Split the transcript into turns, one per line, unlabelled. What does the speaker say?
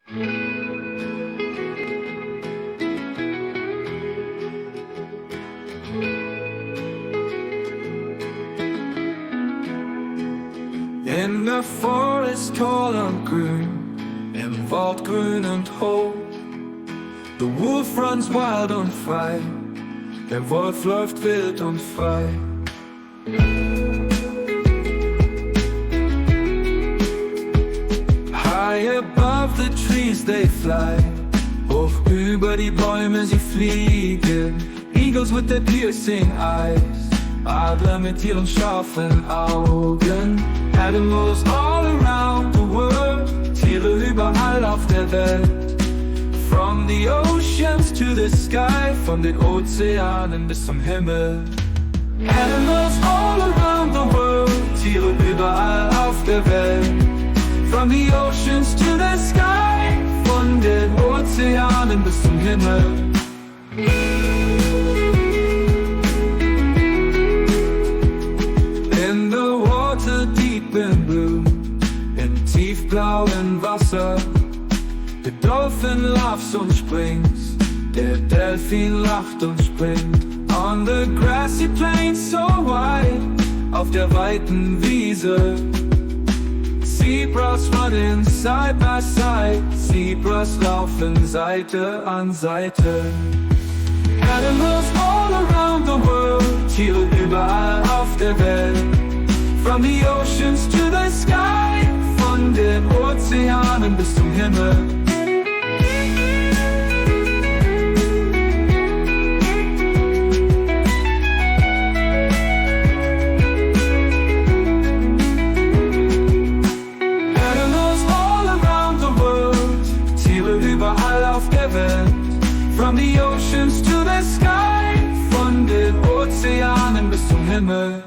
In der Forest cold und grün, im Wald grün und hoch. The wolf runs wild und frei, der Wolf läuft wild und frei. High above the trees they fly, hoch über die Bäume sie fliegen. Eagles with their piercing eyes, Adler mit ihren scharfen Augen. Animals all around the world, Tiere überall auf der Welt. From the oceans to the sky, von den Ozeanen bis zum Himmel. Animals all around the world, Tiere überall auf der Welt. From the oceans to the sky, von den Ozeanen bis zum Himmel. In the water deep and blue, in tiefblauen Wasser. Der Dolphin laughs und springt, der Delfin lacht und springt. On the grassy plain so wide, auf der weiten Wiese. Zebras running side by side, Zebras laufen Seite an Seite. Animals all around the world, Tiere überall auf der Welt. From the oceans to the sky, von den Ozeanen bis zum Himmel. From the oceans to the sky, von den Ozeanen bis zum Himmel.